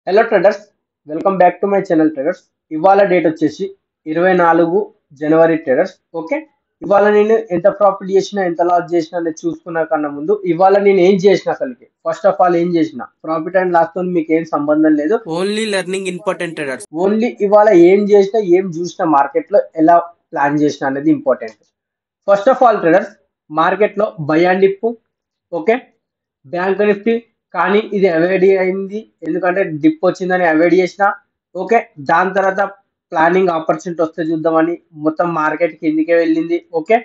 Hello traders, welcome back to my channel traders. ఇవాళ date వచ్చేసి 24 జనవరి traders. Okay, ఇవాళ నేను ఎంత ప్రాఫిట్ చేసినా ఎంత లాస్ చేసినా అనేది చూసుకున్న కన్నా ముందు ఇవాళ నేను ఏం చేసిన అసలుకి ఫస్ట్ ఆఫ్ ఆల్ ఏం చేసిన ప్రాఫిట్ అండ్ లాస్ తో మీకు ఏం సంబంధం లేదు. Only learning important traders. Only ఇవాళ ఏం చేసినా ఏం చూసినా మార్కెట్ లో ఎలా ప్లాన్ చేసిన అనేది important. First of all traders, market లో buy and dip, okay, bank Nifty, కానీ ఇది అవాయిడ్ అయింది ఎందుకంటే డిప్ వచ్చిందని అవాయిడ్ చేసిన. ఓకే, దాని తర్వాత ప్లానింగ్ ఆపర్చునిటీ వస్తే చూద్దామని మొత్తం మార్కెట్ కిందికే వెళ్ళింది. ఓకే,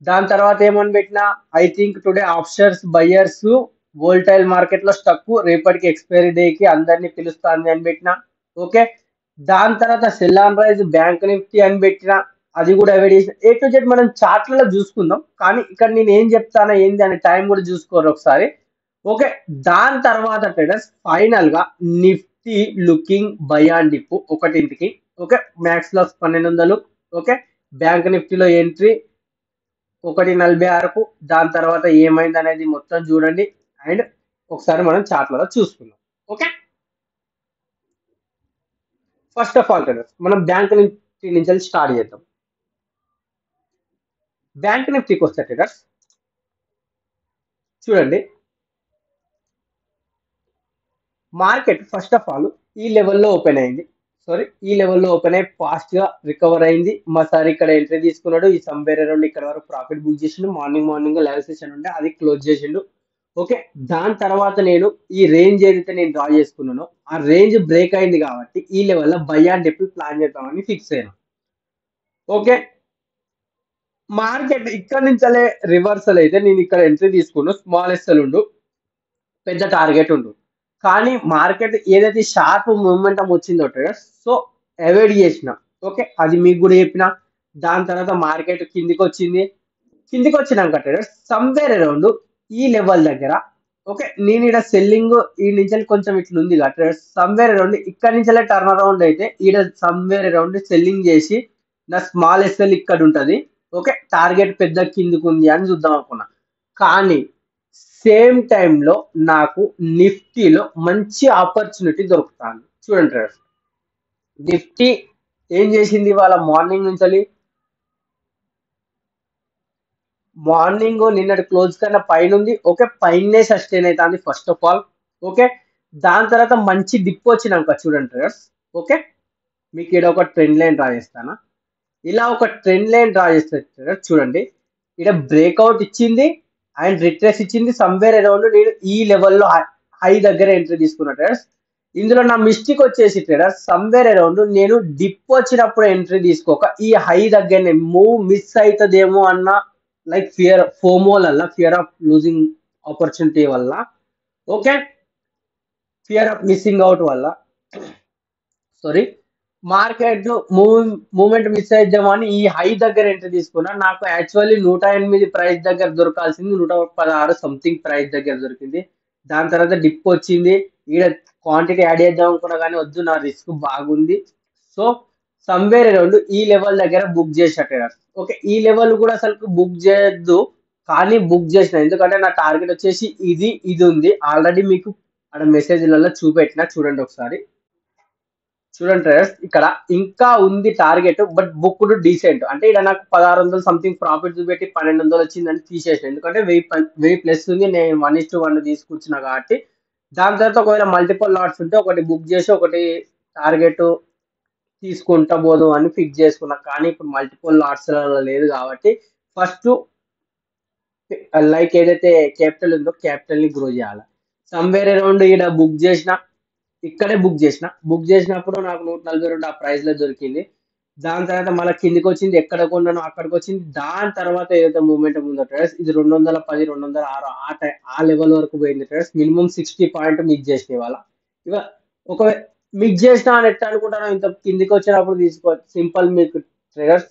దాని తర్వాత ఏమని పెట్టినా, I think today options buyers volatile market లో స్టక్, రేపటికి ఎక్స్పైరీ డే కి అందరినీ పిలుస్తుంది అని పెట్టిన. ఓకే, దాని తర్వాత sell on rise bank Nifty అని పెట్టిన, అది కూడా అవాయిడ్ చేసిన. ఏ టు జెడ్ మనం చార్ట్లలో చూసుకుందాం, కానీ ఇక్కడ నేను ఏం చెప్తానా ఏంది అనే టైం కూడా చూసుకోరు ఒకసారి. ఓకే, దాని తర్వాత ట్రేడర్స్ ఫైనల్ గా Nifty looking buy and dip 1కి. Okay, max loss 1200. Okay, bank నిఫ్టీలో ఎంట్రీ 1.46కు. దాని తర్వాత ఏమైంది అనేది మొత్తం చూడండి అండ్ ఒకసారి మనం చార్ట్లలో చూసుకుందాం. Okay, first of all traders మనం బ్యాంక్ నిఫ్టీ నుంచి స్టార్ట్ చేద్దాం. బ్యాంక్ నిఫ్టీకి వస్తే ట్రేడర్స్ చూడండి, మార్కెట్ ఫస్ట్ ఆఫ్ ఆల్ ఈ లెవెల్లో ఓపెన్ అయింది. ఈ లెవెల్లో ఓపెన్ అయ్యి ఫాస్ట్ గా రికవర్ అయింది. మా సార్ ఇక్కడ ఎంట్రీ తీసుకున్నాడు, ఈ సంబేర్ అరౌండ్ ఇక్కడ వరకు ప్రాఫిట్ బుక్ చేసిండు. మార్నింగ్ లైవ్ సెషన్ ఉంటే అది క్లోజ్ చేసిండు. ఓకే, దాని తర్వాత నేను ఈ రేంజ్ ఏదైతే నేను డ్రా చేసుకున్నానో ఆ రేంజ్ బ్రేక్ అయింది కాబట్టి ఈ లెవెల్లో బై అండ్ డిప్ ప్లాన్ చేద్దామని ఫిక్స్ అయ్యాను. ఓకే, మార్కెట్ ఇక్కడ నుంచి రివర్సల్ అయితే నేను ఇక్కడ ఎంట్రీ తీసుకున్నాను. స్మాల్ ఎస్ఎల్ ఉండు, పెద్ద టార్గెట్ ఉండు, కానీ మార్కెట్ ఏదైతే షార్ప్ మూమెంటం వచ్చిందో ట్రేడర్స్, సో అవాయిడ్ చేసిన. ఓకే, అది మీకు కూడా చెప్పిన. దాని తర్వాత మార్కెట్ కిందికి వచ్చింది. కిందికి వచ్చినాక ట్రేడర్స్ సమ్వేర్ అరౌండ్ ఈ లెవెల్ దగ్గర, ఓకే, నేను ఇక్కడ సెల్లింగ్ ఈ నుంచి కొంచెం ఇట్లా ఉంది కదా ట్రేడర్స్, సమ్వేర్ అరౌండ్ ఇక్కడ నుంచి టర్న్ అరౌండ్ అయితే ఈడ సమ్వేర్ అరౌండ్ సెల్లింగ్ చేసి నా స్మాల్ ఎస్ఎల్ ఇక్కడ ఉంటుంది. ఓకే, టార్గెట్ పెద్ద కిందికి ఉంది అని చూద్దాం అనుకున్నా, కానీ సేమ్ టైంలో నాకు నిఫ్టీలో మంచి ఆపర్చునిటీ దొరుకుతాను. చూడండి ట్రేడర్స్, నిఫ్టీ ఏం చేసింది ఇవాళ మార్నింగ్ నుంచి, మార్నింగ్ నిన్నటి క్లోజ్ కన్నా పైన ఉంది. ఓకే, పైనే సస్టైన్ అవుతుంది ఫస్ట్ ఆఫ్ ఆల్. ఓకే, దాని తర్వాత మంచి డిప్ వచ్చినాక చూడండి ట్రేడర్స్, ఓకే, మీకు ఇక్కడ ఒక ట్రెండ్ లైన్ డ్రా చేస్తాను. ఇలా ఒక ట్రెండ్ లైన్ డ్రా చేస్తే చూడండి, ఇక్కడ బ్రేక్అవుట్ ఇచ్చింది అండ్ రిట్రేస్ ఇచ్చింది. సమ్వేర్ అరౌండ్ నేను ఈ లెవెల్లో హై దగ్గర ఎంట్రీ తీసుకున్నా ట్రేడర్స్. ఇందులో నా మిస్టేక్ వచ్చేసి ట్రేడర్స్, సమ్వేర్ అరౌండ్ నేను డిప్ వచ్చినప్పుడు ఎంట్రీ తీసుకోక ఈ హై దగ్గరనే మూవ్ మిస్ అవుతుందేమో అన్న like fear of losing opportunity వల్ల, okay, fear of missing out వల్ల, మార్కెట్ మూమెంట్ మిస్ అయిద్దామని ఈ హై దగ్గర ఎంట్రీ తీసుకున్నా. నాకు యాక్చువల్లీ 108 ప్రైస్ దగ్గర దొరకాల్సింది 116 సంథింగ్ ప్రైస్ దగ్గర దొరికింది. దాని తర్వాత డిప్ వచ్చింది, ఈడ క్వాంటిటీ యాడ్ చేద్దాం అనుకున్నా కానీ వద్దు, నా రిస్క్ బాగుంది. సో సమ్వేర్ అరౌండ్ ఈ లెవెల్ దగ్గర బుక్ చేసినట్టు. ఓకే, ఈ లెవెల్ కూడా అసలు బుక్ చేయొద్దు, కానీ బుక్ చేసిన ఎందుకంటే నా టార్గెట్ వచ్చేసి ఇది ఉంది. ఆల్రెడీ మీకు అక్కడ మెసేజ్లలో చూపెట్టిన, చూడండి ఒకసారి. చూడండి ట్రేడర్స్, ఇక్కడ ఇంకా ఉంది టార్గెట్, బట్ బుక్డ్ డీసెంట్. అంటే ఇక్కడ నాకు 1600 సంథింగ్ ప్రాఫిట్ చూపెట్టి 1200 వచ్చిందని తీసేసిన, ఎందుకంటే 1000 ప్లస్ ఉంది. నేను 1:1 తీసుకొచ్చిన కాబట్టి. దాని తర్వాత ఒకవేళ మల్టిపుల్ లాట్స్ ఉంటే ఒకటి బుక్ చేసి ఒకటి టార్గెట్ తీసుకుంటా పోదు అని ఫిక్స్ చేసుకున్నా, కానీ ఇప్పుడు మల్టిపుల్ లాట్స్ లేదు కాబట్టి ఫస్ట్ లైక్ ఏదైతే క్యాపిటల్ ఉందో క్యాపిటల్ ని గ్రో చేయాలి. సమ్వేర్ అరౌండ్ ఇక్కడ బుక్ ఇక్కడే బుక్ చేసినప్పుడు నాకు 142 ఆ ప్రైస్ లో దొరికింది. దాని తర్వాత మళ్ళీ కిందికి వచ్చింది, ఎక్కడ కొన్నాను అక్కడికి వచ్చింది. దాని తర్వాత ఏదైతే మూమెంట్ ఉందో ట్రేడర్స్, ఇది 210 206 ఆ లెవెల్ వరకు పోయింది ట్రేడర్స్. మినిమం 60 పాయింట్ మిక్స్ చేసిన ఇవాళ ఒకవేళ మిక్స్ చేసిన అని ఎట్లా అనుకుంటాను, ఇంత కిందికి వచ్చినప్పుడు తీసుకో. సింపుల్ మీకు ట్రేడర్స్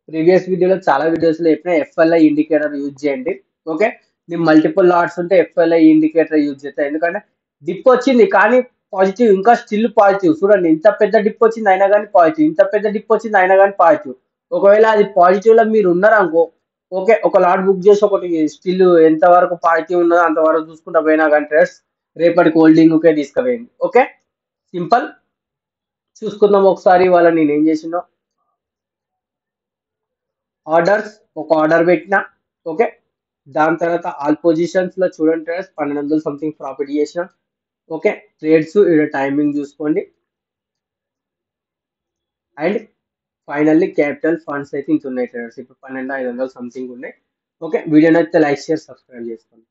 ప్రీవియస్ వీడియోలో చాలా వీడియోస్లో చెప్పిన ఎఫ్ఎల్ఐ ఇండికేటర్ యూజ్ చేయండి. ఓకే, నేను మల్టిపుల్ లాట్స్ ఉంటే ఎఫ్ఎల్ఐ ఇండికేటర్ యూజ్ చేస్తాను, ఎందుకంటే డిప్ వచ్చింది కానీ పాజిటివ్, ఇంకా స్టిల్ పాజిటివ్. చూడండి, ఇంత పెద్ద డిప్ వచ్చింది అయినా కానీ పాజిటివ్, ఇంత పెద్ద డిప్ వచ్చింది అయినా కానీ పాజిటివ్. ఒకవేళ అది పాజిటివ్ లో మీరు ఉన్నారనుకో, ఓకే, ఒక లాట్ బుక్ చేసి ఒకటి స్టిల్ ఎంత వరకు పాజిటివ్ ఉన్నదో అంతవరకు చూసుకుంటా పోయినా కానీ ట్రేడర్స్ రేపటి హోల్డింగ్కే తీసుకుపోయింది. Okay, simple. చూసుకుందాం ఒకసారి వాళ్ళ నేను ఏం చేసినో. ఆర్డర్స్, ఒక ఆర్డర్ పెట్టిన. ఓకే, దాని తర్వాత ఆల్ పొజిషన్స్ లో చూడండి ట్రేడర్స్ 1200 సంథింగ్ ప్రాఫిట్ చేసిన. ఓకే, ట్రేడ్స్ ఇక్కడ టైమింగ్ చూసుకోండి. అండ్ ఫైనల్లీ క్యాపిటల్ ఫండ్స్ అయితే ఇంత ఉన్నాయి ట్రేడర్స్, ఇప్పుడు 12,500 సంథింగ్ ఉన్నాయి. ఓకే, వీడియో నచ్చితే లైక్ షేర్ సబ్స్క్రైబ్ చేసుకోండి.